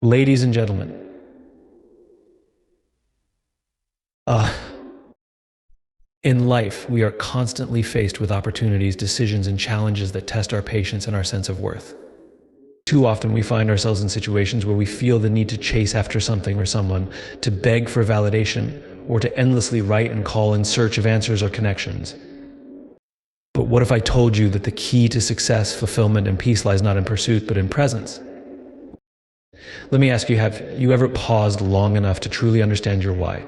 Ladies and gentlemen, uh, in life, we are constantly faced with opportunities, decisions, and challenges that test our patience and our sense of worth. Too often, we find ourselves in situations where we feel the need to chase after something or someone, to beg for validation, or to endlessly write and call in search of answers or connections. But what if I told you that the key to success, fulfillment, and peace lies not in pursuit, but in presence? Let me ask you, have you ever paused long enough to truly understand your why?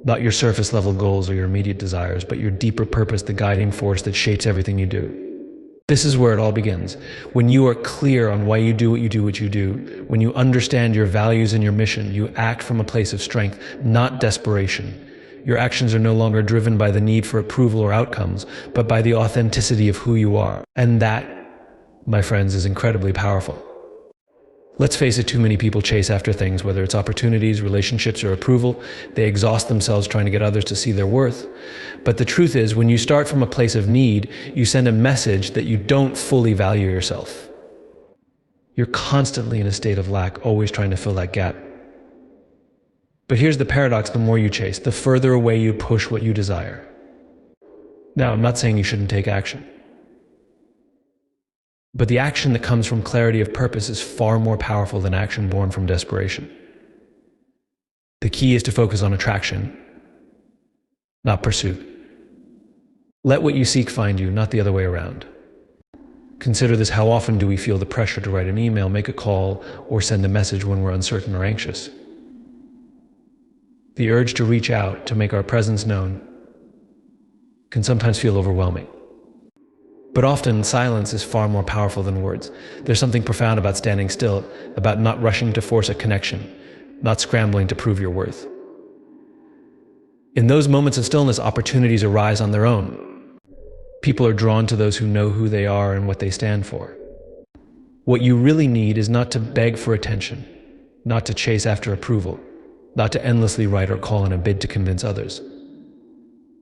Not your surface level goals or your immediate desires, but your deeper purpose, the guiding force that shapes everything you do. This is where it all begins. When you are clear on why you do what you do, when you understand your values and your mission, you act from a place of strength, not desperation. Your actions are no longer driven by the need for approval or outcomes, but by the authenticity of who you are. And that, my friends, is incredibly powerful. Let's face it, too many people chase after things, whether it's opportunities, relationships, or approval. They exhaust themselves trying to get others to see their worth. But the truth is, when you start from a place of need, you send a message that you don't fully value yourself. You're constantly in a state of lack, always trying to fill that gap. But here's the paradox: the more you chase, the further away you push what you desire. Now, I'm not saying you shouldn't take action. But the action that comes from clarity of purpose is far more powerful than action born from desperation. The key is to focus on attraction, not pursuit. Let what you seek find you, not the other way around. Consider this: how often do we feel the pressure to write an email, make a call, or send a message when we're uncertain or anxious? The urge to reach out, to make our presence known, can sometimes feel overwhelming. But often, silence is far more powerful than words. There's something profound about standing still, about not rushing to force a connection, not scrambling to prove your worth. In those moments of stillness, opportunities arise on their own. People are drawn to those who know who they are and what they stand for. What you really need is not to beg for attention, not to chase after approval, not to endlessly write or call in a bid to convince others.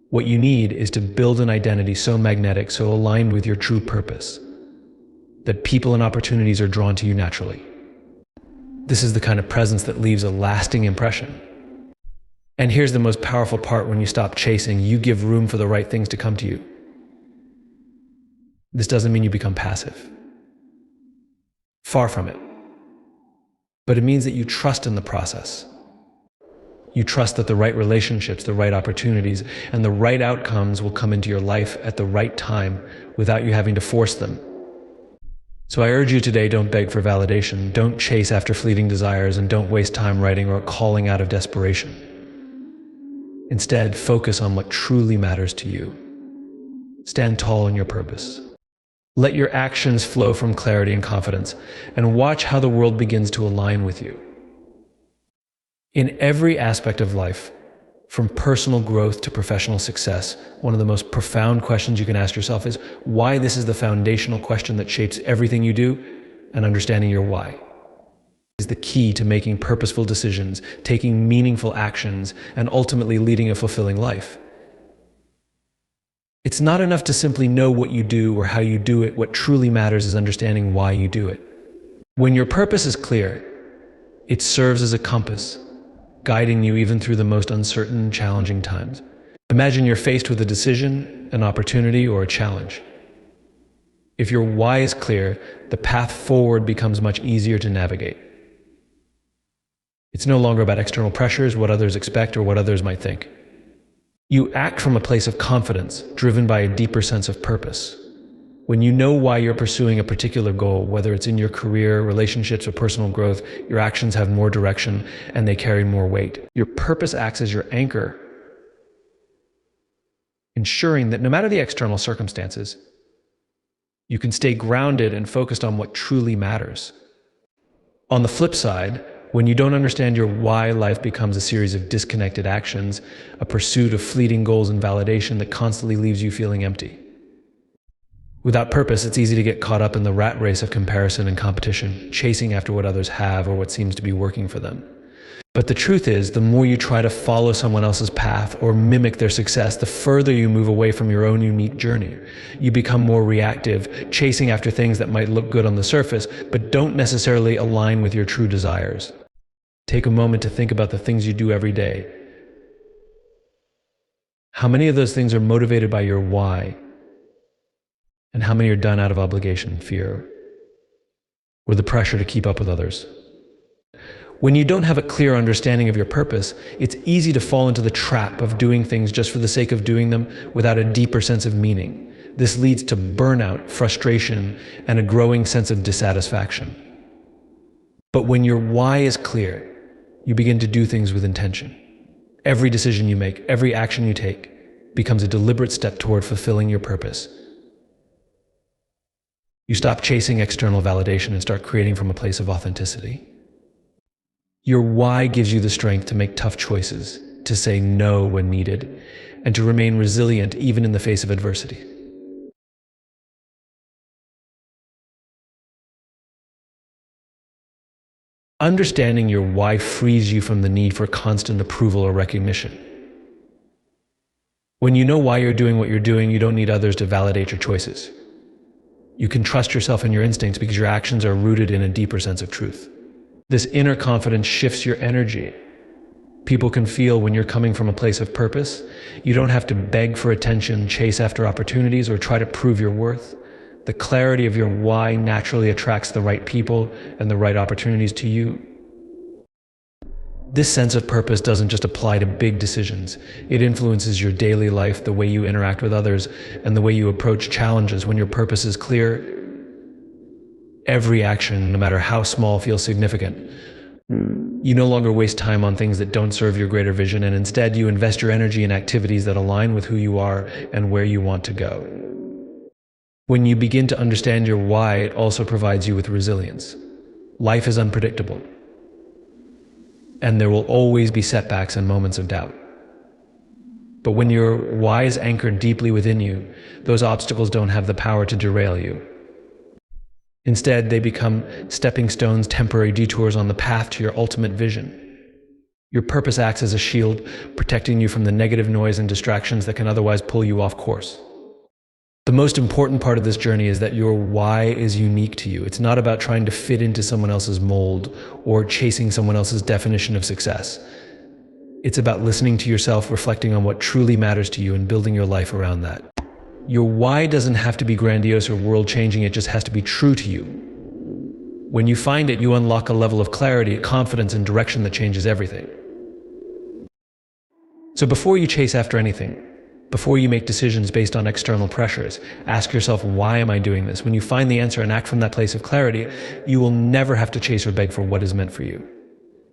What you need is to build an identity so magnetic, so aligned with your true purpose, that people and opportunities are drawn to you naturally. This is the kind of presence that leaves a lasting impression. And here's the most powerful part: when you stop chasing, you give room for the right things to come to you. This doesn't mean you become passive. Far from it. But it means that you trust in the process. You trust that the right relationships, the right opportunities, and the right outcomes will come into your life at the right time without you having to force them. So I urge you today, don't beg for validation, don't chase after fleeting desires, and don't waste time writing or calling out of desperation. Instead, focus on what truly matters to you. Stand tall in your purpose. Let your actions flow from clarity and confidence, and watch how the world begins to align with you. In every aspect of life, from personal growth to professional success, one of the most profound questions you can ask yourself is why. This is the foundational question that shapes everything you do, and understanding your why is the key to making purposeful decisions, taking meaningful actions, and ultimately leading a fulfilling life. It's not enough to simply know what you do or how you do it. What truly matters is understanding why you do it. When your purpose is clear, it serves as a compass, guiding you even through the most uncertain, challenging times. Imagine you're faced with a decision, an opportunity, or a challenge. If your why is clear, the path forward becomes much easier to navigate. It's no longer about external pressures, what others expect, or what others might think. You act from a place of confidence, driven by a deeper sense of purpose. When you know why you're pursuing a particular goal, whether it's in your career, relationships, or personal growth, your actions have more direction and they carry more weight. Your purpose acts as your anchor, ensuring that no matter the external circumstances, you can stay grounded and focused on what truly matters. On the flip side, when you don't understand your why, life becomes a series of disconnected actions, a pursuit of fleeting goals and validation that constantly leaves you feeling empty. Without purpose, it's easy to get caught up in the rat race of comparison and competition, chasing after what others have or what seems to be working for them. But the truth is, the more you try to follow someone else's path or mimic their success, the further you move away from your own unique journey. You become more reactive, chasing after things that might look good on the surface, but don't necessarily align with your true desires. Take a moment to think about the things you do every day. How many of those things are motivated by your why? And how many are done out of obligation, fear, or the pressure to keep up with others? When you don't have a clear understanding of your purpose, it's easy to fall into the trap of doing things just for the sake of doing them without a deeper sense of meaning. This leads to burnout, frustration, and a growing sense of dissatisfaction. But when your why is clear, you begin to do things with intention. Every decision you make, every action you take, becomes a deliberate step toward fulfilling your purpose. You stop chasing external validation and start creating from a place of authenticity. Your why gives you the strength to make tough choices, to say no when needed, and to remain resilient even in the face of adversity. Understanding your why frees you from the need for constant approval or recognition. When you know why you're doing what you're doing, you don't need others to validate your choices. You can trust yourself and your instincts because your actions are rooted in a deeper sense of truth. This inner confidence shifts your energy. People can feel when you're coming from a place of purpose. You don't have to beg for attention, chase after opportunities, or try to prove your worth. The clarity of your why naturally attracts the right people and the right opportunities to you. This sense of purpose doesn't just apply to big decisions. It influences your daily life, the way you interact with others, and the way you approach challenges. When your purpose is clear, every action, no matter how small, feels significant. You no longer waste time on things that don't serve your greater vision, and instead you invest your energy in activities that align with who you are and where you want to go. When you begin to understand your why, it also provides you with resilience. Life is unpredictable, and there will always be setbacks and moments of doubt. But when your why is anchored deeply within you, those obstacles don't have the power to derail you. Instead, they become stepping stones, temporary detours on the path to your ultimate vision. Your purpose acts as a shield, protecting you from the negative noise and distractions that can otherwise pull you off course. The most important part of this journey is that your why is unique to you. It's not about trying to fit into someone else's mold or chasing someone else's definition of success. It's about listening to yourself, reflecting on what truly matters to you, and building your life around that. Your why doesn't have to be grandiose or world-changing, it just has to be true to you. When you find it, you unlock a level of clarity, confidence, and direction that changes everything. So before you chase after anything, before you make decisions based on external pressures, ask yourself, why am I doing this? When you find the answer and act from that place of clarity, you will never have to chase or beg for what is meant for you.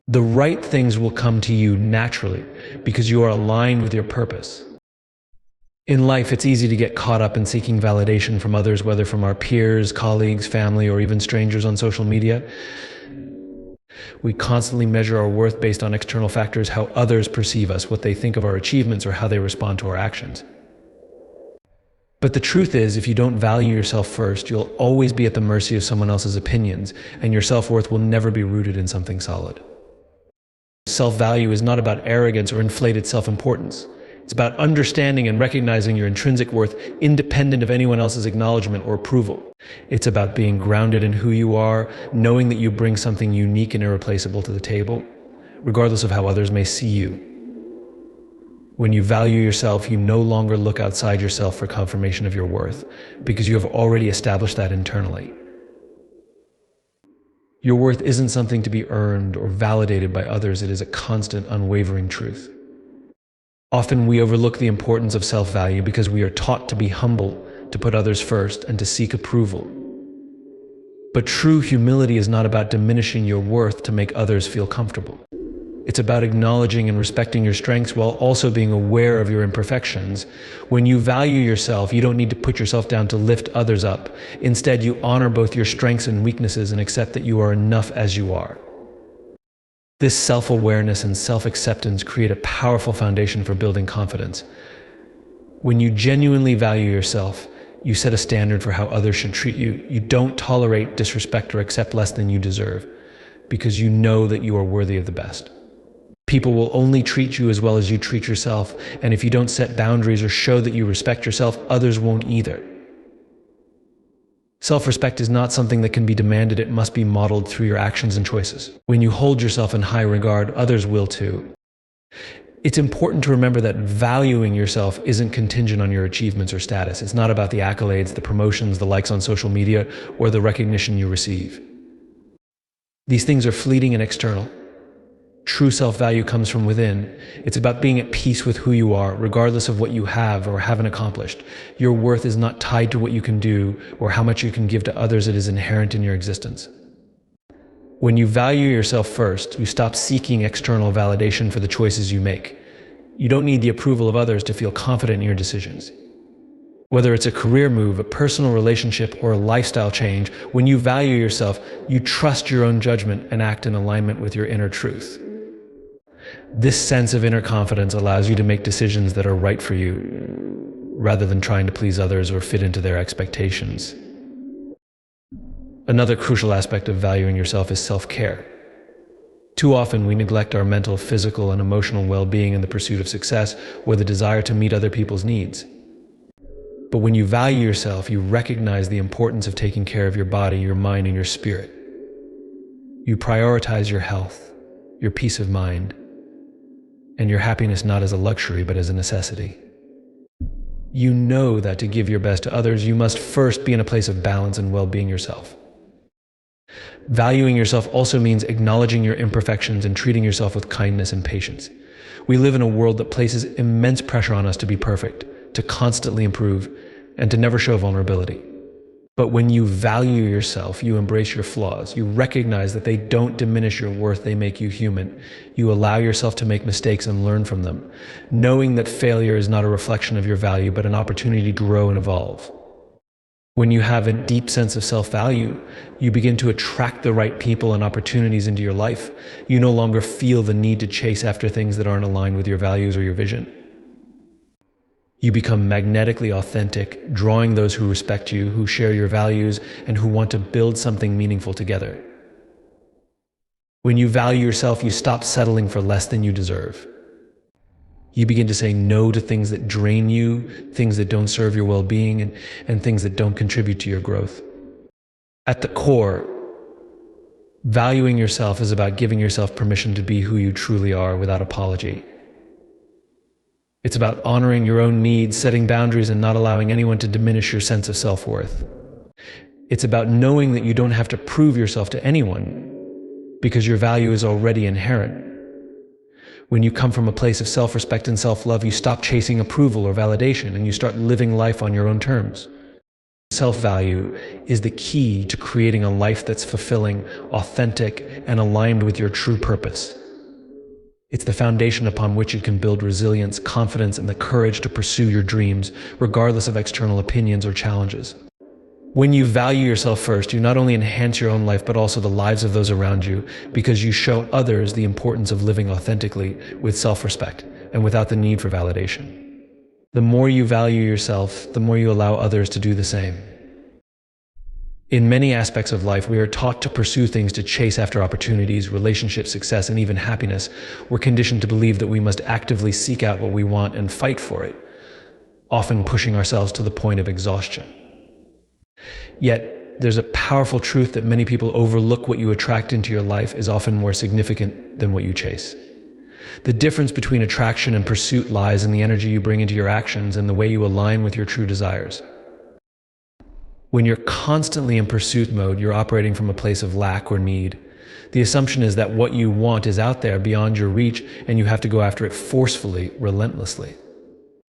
The right things will come to you naturally because you are aligned with your purpose. In life, it's easy to get caught up in seeking validation from others, whether from our peers, colleagues, family, or even strangers on social media. We constantly measure our worth based on external factors, how others perceive us, what they think of our achievements, or how they respond to our actions. But the truth is, if you don't value yourself first, you'll always be at the mercy of someone else's opinions, and your self-worth will never be rooted in something solid. Self-value is not about arrogance or inflated self-importance. It's about understanding and recognizing your intrinsic worth independent of anyone else's acknowledgement or approval. It's about being grounded in who you are, knowing that you bring something unique and irreplaceable to the table, regardless of how others may see you. When you value yourself, you no longer look outside yourself for confirmation of your worth, because you have already established that internally. Your worth isn't something to be earned or validated by others, it is a constant, unwavering truth. Often we overlook the importance of self-value because we are taught to be humble, to put others first, and to seek approval. But true humility is not about diminishing your worth to make others feel comfortable. It's about acknowledging and respecting your strengths while also being aware of your imperfections. When you value yourself, you don't need to put yourself down to lift others up. Instead, you honor both your strengths and weaknesses and accept that you are enough as you are. This self-awareness and self-acceptance create a powerful foundation for building confidence. When you genuinely value yourself, you set a standard for how others should treat you. You don't tolerate disrespect or accept less than you deserve, because you know that you are worthy of the best. People will only treat you as well as you treat yourself, and if you don't set boundaries or show that you respect yourself, others won't either. Self-respect is not something that can be demanded, it must be modeled through your actions and choices. When you hold yourself in high regard, others will too. It's important to remember that valuing yourself isn't contingent on your achievements or status. It's not about the accolades, the promotions, the likes on social media, or the recognition you receive. These things are fleeting and external. True self-value comes from within. It's about being at peace with who you are, regardless of what you have or haven't accomplished. Your worth is not tied to what you can do or how much you can give to others. It is inherent in your existence. When you value yourself first, you stop seeking external validation for the choices you make. You don't need the approval of others to feel confident in your decisions. Whether it's a career move, a personal relationship, or a lifestyle change, when you value yourself, you trust your own judgment and act in alignment with your inner truth. This sense of inner confidence allows you to make decisions that are right for you, rather than trying to please others or fit into their expectations. Another crucial aspect of valuing yourself is self-care. Too often we neglect our mental, physical, and emotional well-being in the pursuit of success or the desire to meet other people's needs. But when you value yourself, you recognize the importance of taking care of your body, your mind, and your spirit. You prioritize your health, your peace of mind, and your happiness not as a luxury but as a necessity. You know that to give your best to others, you must first be in a place of balance and well-being yourself. Valuing yourself also means acknowledging your imperfections and treating yourself with kindness and patience. We live in a world that places immense pressure on us to be perfect, to constantly improve, and to never show vulnerability. But when you value yourself, you embrace your flaws. You recognize that they don't diminish your worth, they make you human. You allow yourself to make mistakes and learn from them, knowing that failure is not a reflection of your value, but an opportunity to grow and evolve. When you have a deep sense of self-value, you begin to attract the right people and opportunities into your life. You no longer feel the need to chase after things that aren't aligned with your values or your vision. You become magnetically authentic, drawing those who respect you, who share your values, and who want to build something meaningful together. When you value yourself, you stop settling for less than you deserve. You begin to say no to things that drain you, things that don't serve your well-being, and things that don't contribute to your growth. At the core, valuing yourself is about giving yourself permission to be who you truly are without apology. It's about honoring your own needs, setting boundaries, and not allowing anyone to diminish your sense of self-worth. It's about knowing that you don't have to prove yourself to anyone because your value is already inherent. When you come from a place of self-respect and self-love, you stop chasing approval or validation and you start living life on your own terms. Self-value is the key to creating a life that's fulfilling, authentic, and aligned with your true purpose. It's the foundation upon which you can build resilience, confidence, and the courage to pursue your dreams, regardless of external opinions or challenges. When you value yourself first, you not only enhance your own life, but also the lives of those around you, because you show others the importance of living authentically with self-respect and without the need for validation. The more you value yourself, the more you allow others to do the same. In many aspects of life, we are taught to pursue things to chase after opportunities, relationships, success, and even happiness. We're conditioned to believe that we must actively seek out what we want and fight for it, often pushing ourselves to the point of exhaustion. Yet, there's a powerful truth that many people overlook. What you attract into your life is often more significant than what you chase. The difference between attraction and pursuit lies in the energy you bring into your actions and the way you align with your true desires. When you're constantly in pursuit mode, you're operating from a place of lack or need. The assumption is that what you want is out there beyond your reach, and you have to go after it forcefully, relentlessly.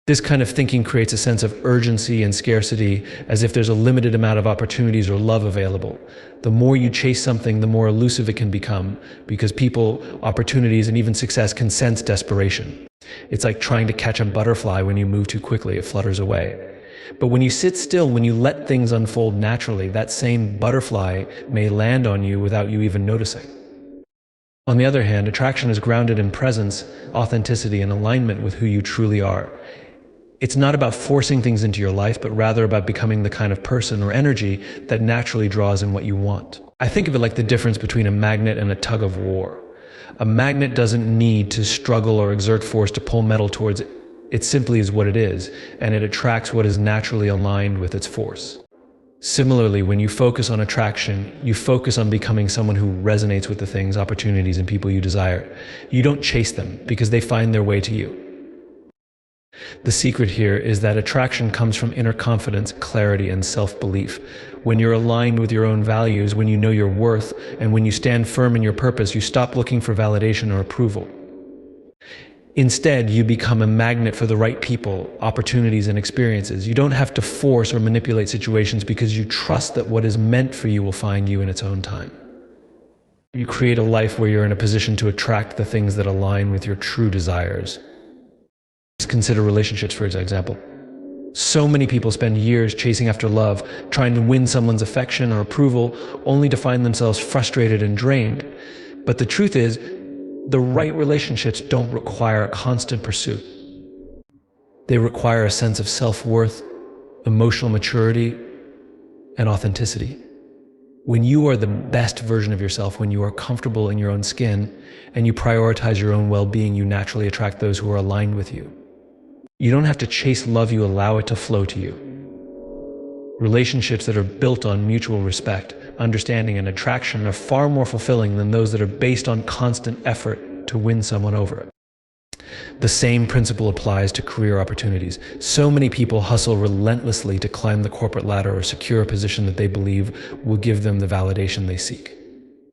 This kind of thinking creates a sense of urgency and scarcity, as if there's a limited amount of opportunities or love available. The more you chase something, the more elusive it can become, because people, opportunities, and even success can sense desperation. It's like trying to catch a butterfly. When you move too quickly, it flutters away. But when you sit still, when you let things unfold naturally, that same butterfly may land on you without you even noticing. On the other hand, attraction is grounded in presence, authenticity, and alignment with who you truly are. It's not about forcing things into your life, but rather about becoming the kind of person or energy that naturally draws in what you want. I think of it like the difference between a magnet and a tug of war. A magnet doesn't need to struggle or exert force to pull metal towards it. It simply is what it is, and it attracts what is naturally aligned with its force. Similarly, when you focus on attraction, you focus on becoming someone who resonates with the things, opportunities, and people you desire. You don't chase them because they find their way to you. The secret here is that attraction comes from inner confidence, clarity, and self-belief. When you're aligned with your own values, when you know your worth, and when you stand firm in your purpose, you stop looking for validation or approval. Instead, you become a magnet for the right people, opportunities, and experiences. You don't have to force or manipulate situations because you trust that what is meant for you will find you in its own time. You create a life where you're in a position to attract the things that align with your true desires. Consider relationships, for example. So many people spend years chasing after love, trying to win someone's affection or approval, only to find themselves frustrated and drained. But the truth is, the right relationships don't require a constant pursuit. They require a sense of self-worth, emotional maturity, and authenticity. When you are the best version of yourself, when you are comfortable in your own skin, and you prioritize your own well-being, you naturally attract those who are aligned with you. You don't have to chase love, you allow it to flow to you. Relationships that are built on mutual respect, understanding, and attraction are far more fulfilling than those that are based on constant effort to win someone over. The same principle applies to career opportunities. So many people hustle relentlessly to climb the corporate ladder or secure a position that they believe will give them the validation they seek.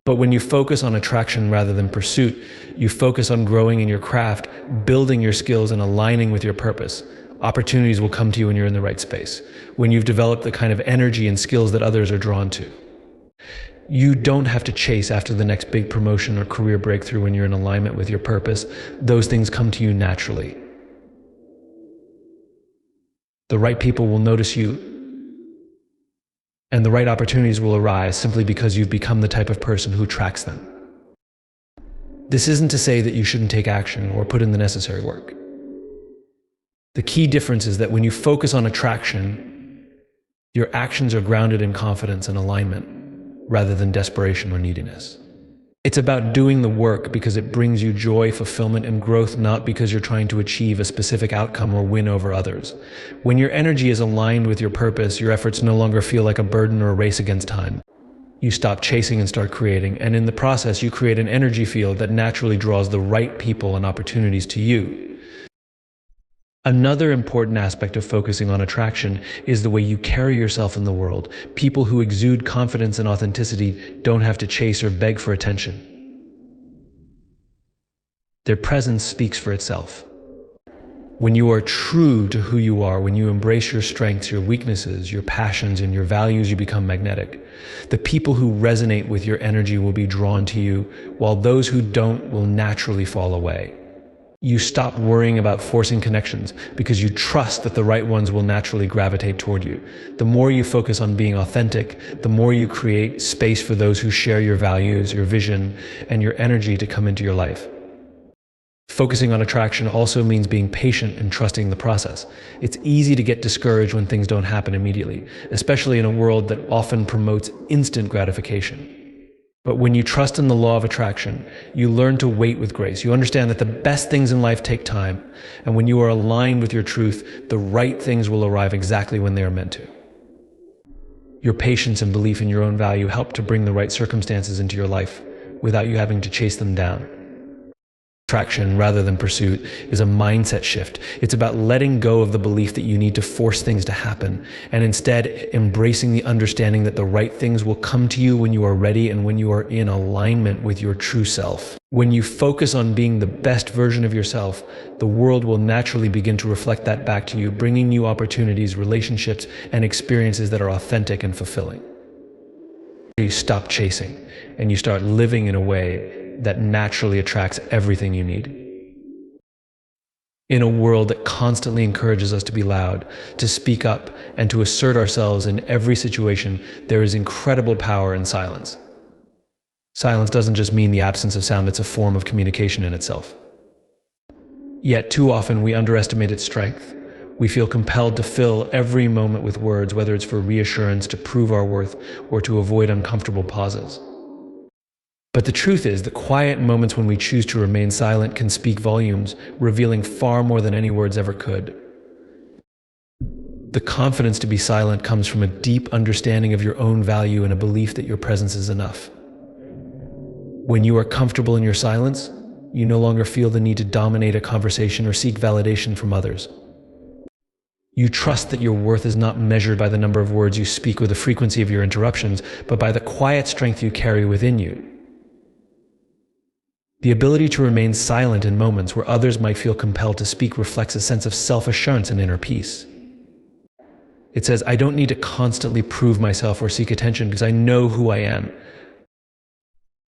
But when you focus on attraction rather than pursuit, you focus on growing in your craft, building your skills, and aligning with your purpose. Opportunities will come to you when you're in the right space, when you've developed the kind of energy and skills that others are drawn to. You don't have to chase after the next big promotion or career breakthrough when you're in alignment with your purpose. Those things come to you naturally. The right people will notice you, and the right opportunities will arise simply because you've become the type of person who attracts them. This isn't to say that you shouldn't take action or put in the necessary work. The key difference is that when you focus on attraction, your actions are grounded in confidence and alignment, rather than desperation or neediness. It's about doing the work because it brings you joy, fulfillment, and growth, not because you're trying to achieve a specific outcome or win over others. When your energy is aligned with your purpose, your efforts no longer feel like a burden or a race against time. You stop chasing and start creating, and in the process, you create an energy field that naturally draws the right people and opportunities to you. Another important aspect of focusing on attraction is the way you carry yourself in the world. People who exude confidence and authenticity don't have to chase or beg for attention. Their presence speaks for itself. When you are true to who you are, when you embrace your strengths, your weaknesses, your passions, and your values, you become magnetic. The people who resonate with your energy will be drawn to you, while those who don't will naturally fall away. You stop worrying about forcing connections because you trust that the right ones will naturally gravitate toward you. The more you focus on being authentic, the more you create space for those who share your values, your vision, and your energy to come into your life. Focusing on attraction also means being patient and trusting the process. It's easy to get discouraged when things don't happen immediately, especially in a world that often promotes instant gratification. But when you trust in the law of attraction, you learn to wait with grace. You understand that the best things in life take time, and when you are aligned with your truth, the right things will arrive exactly when they are meant to. Your patience and belief in your own value help to bring the right circumstances into your life without you having to chase them down. Attraction rather than pursuit is a mindset shift. It's about letting go of the belief that you need to force things to happen, and instead embracing the understanding that the right things will come to you when you are ready and when you are in alignment with your true self. When you focus on being the best version of yourself, the world will naturally begin to reflect that back to you, bringing you opportunities, relationships, and experiences that are authentic and fulfilling. You stop chasing and you start living in a way that naturally attracts everything you need. In a world that constantly encourages us to be loud, to speak up, and to assert ourselves in every situation, there is incredible power in silence. Silence doesn't just mean the absence of sound, it's a form of communication in itself. Yet too often we underestimate its strength. We feel compelled to fill every moment with words, whether it's for reassurance, to prove our worth, or to avoid uncomfortable pauses. But the truth is, the quiet moments when we choose to remain silent can speak volumes, revealing far more than any words ever could. The confidence to be silent comes from a deep understanding of your own value and a belief that your presence is enough. When you are comfortable in your silence, you no longer feel the need to dominate a conversation or seek validation from others. You trust that your worth is not measured by the number of words you speak or the frequency of your interruptions, but by the quiet strength you carry within you. The ability to remain silent in moments where others might feel compelled to speak reflects a sense of self-assurance and inner peace. It says, I don't need to constantly prove myself or seek attention because I know who I am.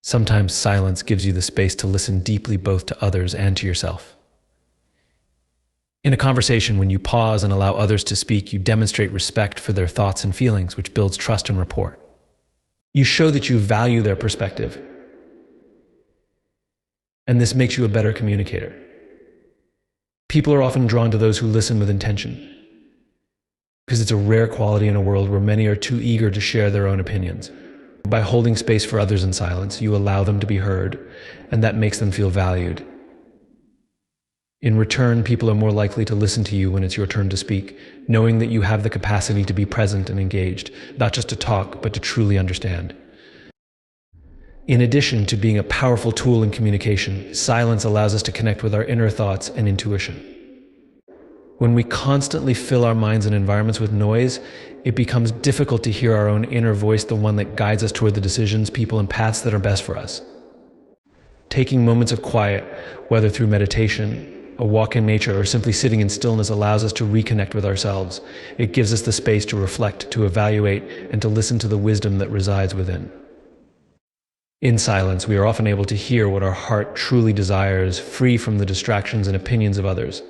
Sometimes silence gives you the space to listen deeply both to others and to yourself. In a conversation, when you pause and allow others to speak, you demonstrate respect for their thoughts and feelings, which builds trust and rapport. You show that you value their perspective, and this makes you a better communicator. People are often drawn to those who listen with intention, because it's a rare quality in a world where many are too eager to share their own opinions. By holding space for others in silence, you allow them to be heard, and that makes them feel valued. In return, people are more likely to listen to you when it's your turn to speak, knowing that you have the capacity to be present and engaged, not just to talk, but to truly understand. In addition to being a powerful tool in communication, silence allows us to connect with our inner thoughts and intuition. When we constantly fill our minds and environments with noise, it becomes difficult to hear our own inner voice, the one that guides us toward the decisions, people, and paths that are best for us. Taking moments of quiet, whether through meditation, a walk in nature, or simply sitting in stillness, allows us to reconnect with ourselves. It gives us the space to reflect, to evaluate, and to listen to the wisdom that resides within. In silence, we are often able to hear what our heart truly desires, free from the distractions and opinions of others.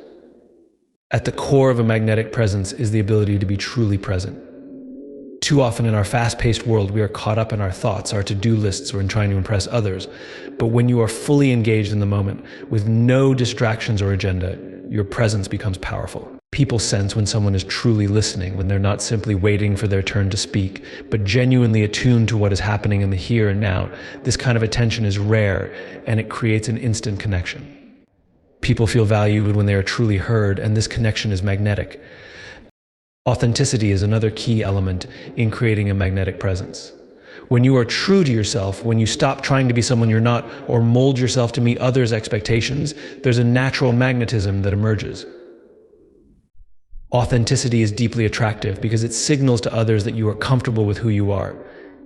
At the core of a magnetic presence is the ability to be truly present. Too often in our fast-paced world, we are caught up in our thoughts, our to-do lists, or in trying to impress others. But when you are fully engaged in the moment, with no distractions or agenda, your presence becomes powerful. People sense when someone is truly listening, when they're not simply waiting for their turn to speak, but genuinely attuned to what is happening in the here and now. This kind of attention is rare, and it creates an instant connection. People feel valued when they are truly heard, and this connection is magnetic. Authenticity is another key element in creating a magnetic presence. When you are true to yourself, when you stop trying to be someone you're not or mold yourself to meet others' expectations, there's a natural magnetism that emerges. Authenticity is deeply attractive because it signals to others that you are comfortable with who you are.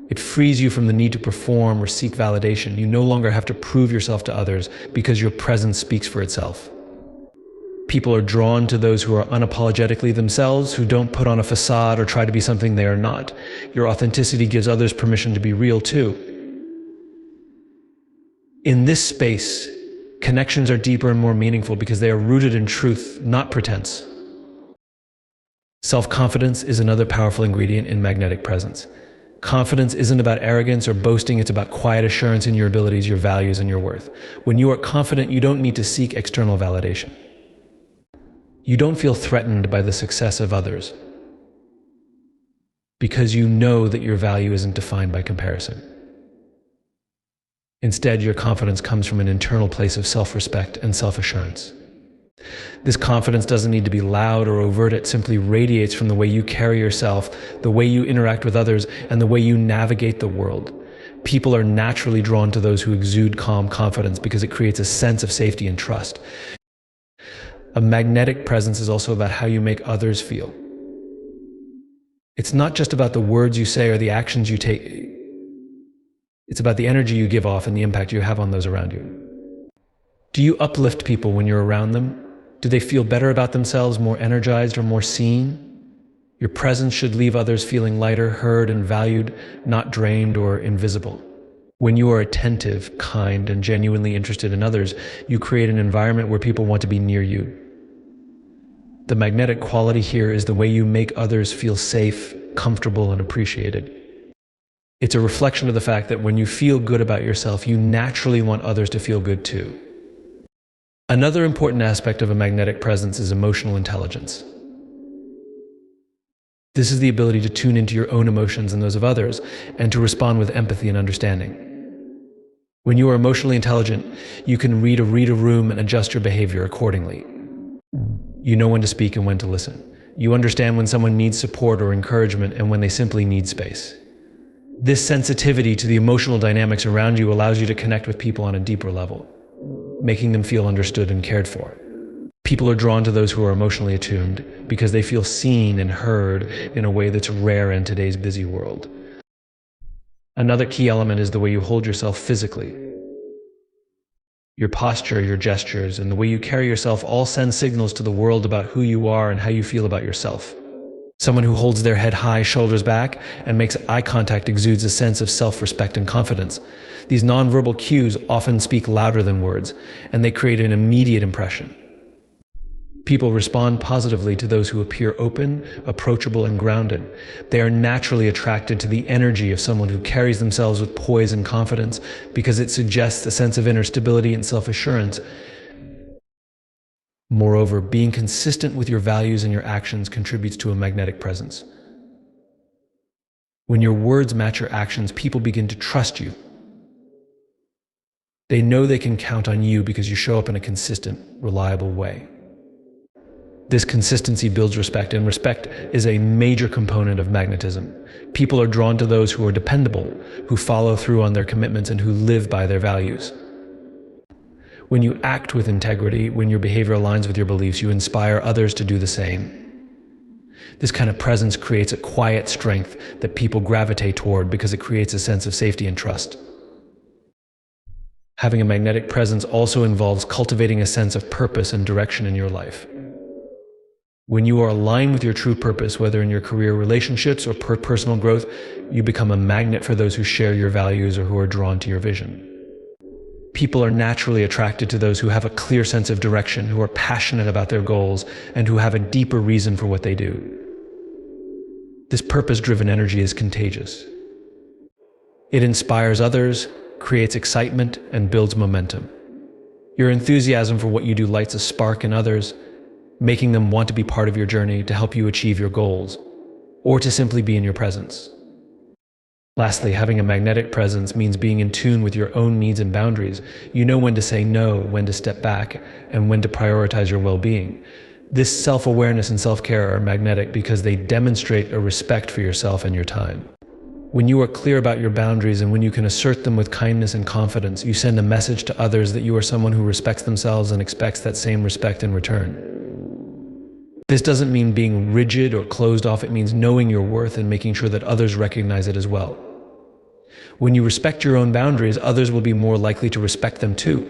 It frees you from the need to perform or seek validation. You no longer have to prove yourself to others because your presence speaks for itself. People are drawn to those who are unapologetically themselves, who don't put on a facade or try to be something they are not. Your authenticity gives others permission to be real too. In this space, connections are deeper and more meaningful because they are rooted in truth, not pretense. Self-confidence is another powerful ingredient in magnetic presence. Confidence isn't about arrogance or boasting, it's about quiet assurance in your abilities, your values, and your worth. When you are confident, you don't need to seek external validation. You don't feel threatened by the success of others because you know that your value isn't defined by comparison. Instead, your confidence comes from an internal place of self-respect and self-assurance. This confidence doesn't need to be loud or overt, it simply radiates from the way you carry yourself, the way you interact with others, and the way you navigate the world. People are naturally drawn to those who exude calm confidence because it creates a sense of safety and trust. A magnetic presence is also about how you make others feel. It's not just about the words you say or the actions you take. It's about the energy you give off and the impact you have on those around you. Do you uplift people when you're around them? Do they feel better about themselves, more energized or more seen? Your presence should leave others feeling lighter, heard, and valued, not drained or invisible. When you are attentive, kind, and genuinely interested in others, you create an environment where people want to be near you. The magnetic quality here is the way you make others feel safe, comfortable, and appreciated. It's a reflection of the fact that when you feel good about yourself, you naturally want others to feel good too. Another important aspect of a magnetic presence is emotional intelligence. This is the ability to tune into your own emotions and those of others, and to respond with empathy and understanding. When you are emotionally intelligent, you can read a room and adjust your behavior accordingly. You know when to speak and when to listen. You understand when someone needs support or encouragement and when they simply need space. This sensitivity to the emotional dynamics around you allows you to connect with people on a deeper level, making them feel understood and cared for. People are drawn to those who are emotionally attuned because they feel seen and heard in a way that's rare in today's busy world. Another key element is the way you hold yourself physically. Your posture, your gestures, and the way you carry yourself all send signals to the world about who you are and how you feel about yourself. Someone who holds their head high, shoulders back, and makes eye contact exudes a sense of self-respect and confidence. These nonverbal cues often speak louder than words, and they create an immediate impression. People respond positively to those who appear open, approachable, and grounded. They are naturally attracted to the energy of someone who carries themselves with poise and confidence because it suggests a sense of inner stability and self-assurance. Moreover, being consistent with your values and your actions contributes to a magnetic presence. When your words match your actions, people begin to trust you. They know they can count on you because you show up in a consistent, reliable way. This consistency builds respect, and respect is a major component of magnetism. People are drawn to those who are dependable, who follow through on their commitments, and who live by their values. When you act with integrity, when your behavior aligns with your beliefs, you inspire others to do the same. This kind of presence creates a quiet strength that people gravitate toward because it creates a sense of safety and trust. Having a magnetic presence also involves cultivating a sense of purpose and direction in your life. When you are aligned with your true purpose, whether in your career, relationships, or personal growth, you become a magnet for those who share your values or who are drawn to your vision. People are naturally attracted to those who have a clear sense of direction, who are passionate about their goals, and who have a deeper reason for what they do. This purpose-driven energy is contagious. It inspires others, creates excitement, and builds momentum. Your enthusiasm for what you do lights a spark in others, making them want to be part of your journey to help you achieve your goals, or to simply be in your presence. Lastly, having a magnetic presence means being in tune with your own needs and boundaries. You know when to say no, when to step back, and when to prioritize your well-being. This self-awareness and self-care are magnetic because they demonstrate a respect for yourself and your time. When you are clear about your boundaries and when you can assert them with kindness and confidence, you send a message to others that you are someone who respects themselves and expects that same respect in return. This doesn't mean being rigid or closed off. It means knowing your worth and making sure that others recognize it as well. When you respect your own boundaries, others will be more likely to respect them too,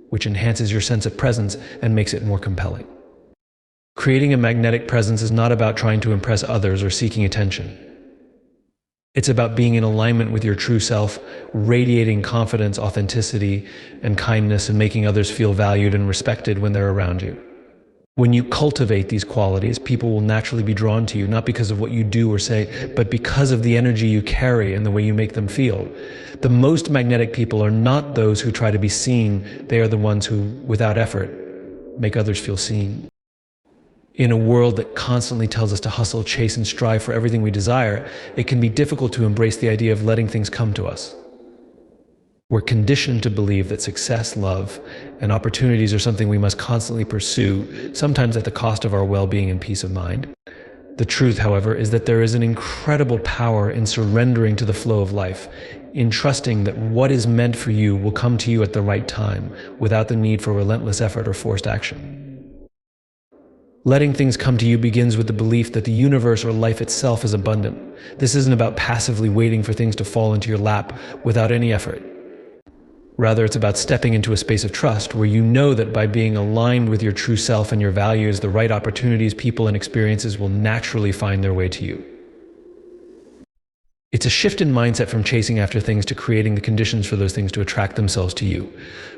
which enhances your sense of presence and makes it more compelling. Creating a magnetic presence is not about trying to impress others or seeking attention. It's about being in alignment with your true self, radiating confidence, authenticity, and kindness, and making others feel valued and respected when they're around you. When you cultivate these qualities, people will naturally be drawn to you, not because of what you do or say, but because of the energy you carry and the way you make them feel. The most magnetic people are not those who try to be seen. They are the ones who, without effort, make others feel seen. In a world that constantly tells us to hustle, chase, and strive for everything we desire, it can be difficult to embrace the idea of letting things come to us. We're conditioned to believe that success, love, and opportunities are something we must constantly pursue, sometimes at the cost of our well-being and peace of mind. The truth, however, is that there is an incredible power in surrendering to the flow of life, in trusting that what is meant for you will come to you at the right time, without the need for relentless effort or forced action. Letting things come to you begins with the belief that the universe or life itself is abundant. This isn't about passively waiting for things to fall into your lap without any effort. Rather, it's about stepping into a space of trust where you know that by being aligned with your true self and your values, the right opportunities, people, and experiences will naturally find their way to you. It's a shift in mindset from chasing after things to creating the conditions for those things to attract themselves to you.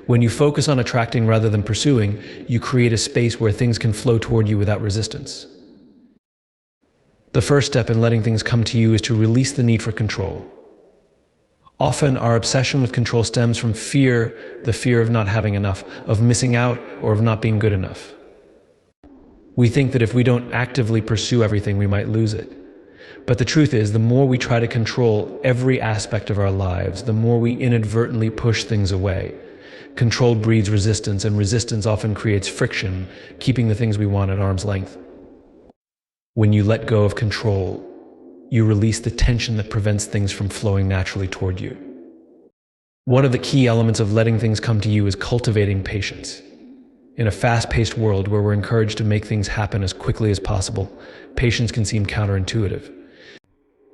When you focus on attracting rather than pursuing, you create a space where things can flow toward you without resistance. The first step in letting things come to you is to release the need for control. Often, our obsession with control stems from fear, the fear of not having enough, of missing out, or of not being good enough. We think that if we don't actively pursue everything, we might lose it. But the truth is, the more we try to control every aspect of our lives, the more we inadvertently push things away. Control breeds resistance, and resistance often creates friction, keeping the things we want at arm's length. When you let go of control, you release the tension that prevents things from flowing naturally toward you. One of the key elements of letting things come to you is cultivating patience. In a fast-paced world where we're encouraged to make things happen as quickly as possible, patience can seem counterintuitive.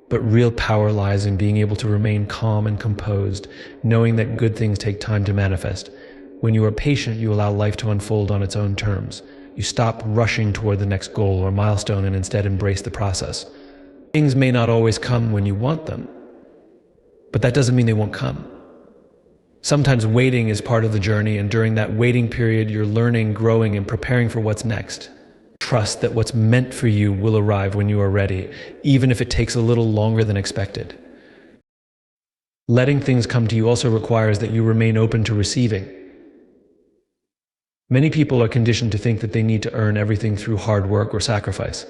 But real power lies in being able to remain calm and composed, knowing that good things take time to manifest. When you are patient, you allow life to unfold on its own terms. You stop rushing toward the next goal or milestone and instead embrace the process. Things may not always come when you want them, but that doesn't mean they won't come. Sometimes waiting is part of the journey, and during that waiting period, you're learning, growing, and preparing for what's next. Trust that what's meant for you will arrive when you are ready, even if it takes a little longer than expected. Letting things come to you also requires that you remain open to receiving. Many people are conditioned to think that they need to earn everything through hard work or sacrifice.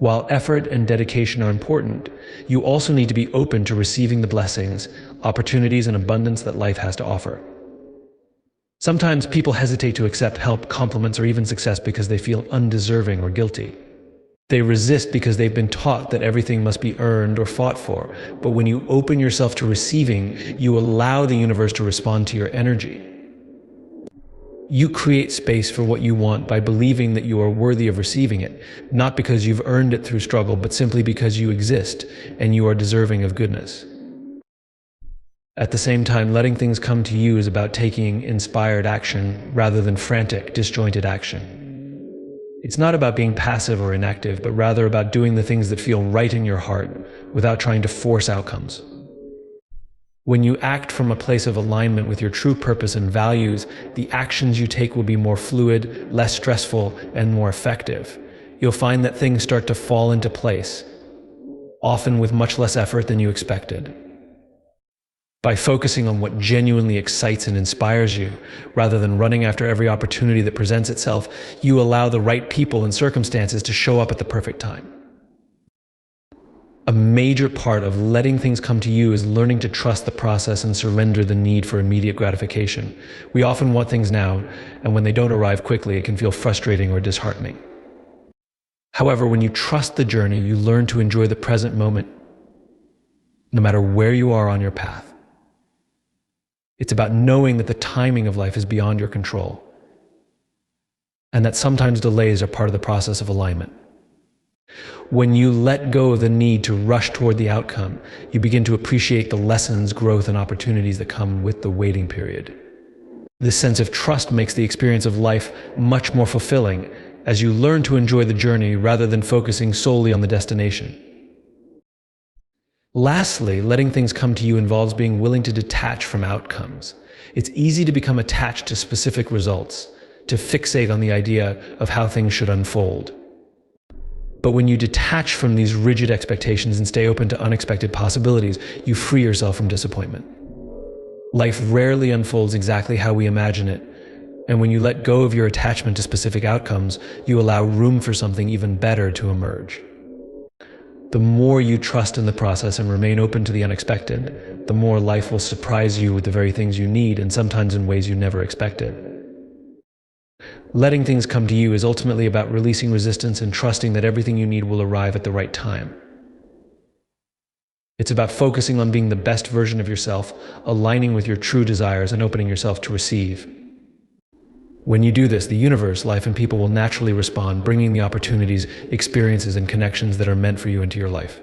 While effort and dedication are important, you also need to be open to receiving the blessings, opportunities, and abundance that life has to offer. Sometimes people hesitate to accept help, compliments, or even success because they feel undeserving or guilty. They resist because they've been taught that everything must be earned or fought for. But when you open yourself to receiving, you allow the universe to respond to your energy. You create space for what you want by believing that you are worthy of receiving it, not because you've earned it through struggle, but simply because you exist and you are deserving of goodness. At the same time, letting things come to you is about taking inspired action rather than frantic, disjointed action. It's not about being passive or inactive, but rather about doing the things that feel right in your heart without trying to force outcomes. When you act from a place of alignment with your true purpose and values, the actions you take will be more fluid, less stressful, and more effective. You'll find that things start to fall into place, often with much less effort than you expected. By focusing on what genuinely excites and inspires you, rather than running after every opportunity that presents itself, you allow the right people and circumstances to show up at the perfect time. A major part of letting things come to you is learning to trust the process and surrender the need for immediate gratification. We often want things now, and when they don't arrive quickly, it can feel frustrating or disheartening. However, when you trust the journey, you learn to enjoy the present moment, no matter where you are on your path. It's about knowing that the timing of life is beyond your control, and that sometimes delays are part of the process of alignment. When you let go of the need to rush toward the outcome, you begin to appreciate the lessons, growth, and opportunities that come with the waiting period. This sense of trust makes the experience of life much more fulfilling as you learn to enjoy the journey rather than focusing solely on the destination. Lastly, letting things come to you involves being willing to detach from outcomes. It's easy to become attached to specific results, to fixate on the idea of how things should unfold. But when you detach from these rigid expectations and stay open to unexpected possibilities, you free yourself from disappointment. Life rarely unfolds exactly how we imagine it, and when you let go of your attachment to specific outcomes, you allow room for something even better to emerge. The more you trust in the process and remain open to the unexpected, the more life will surprise you with the very things you need, and sometimes in ways you never expected. Letting things come to you is ultimately about releasing resistance and trusting that everything you need will arrive at the right time. It's about focusing on being the best version of yourself, aligning with your true desires, and opening yourself to receive. When you do this, the universe, life, and people will naturally respond, bringing the opportunities, experiences, and connections that are meant for you into your life.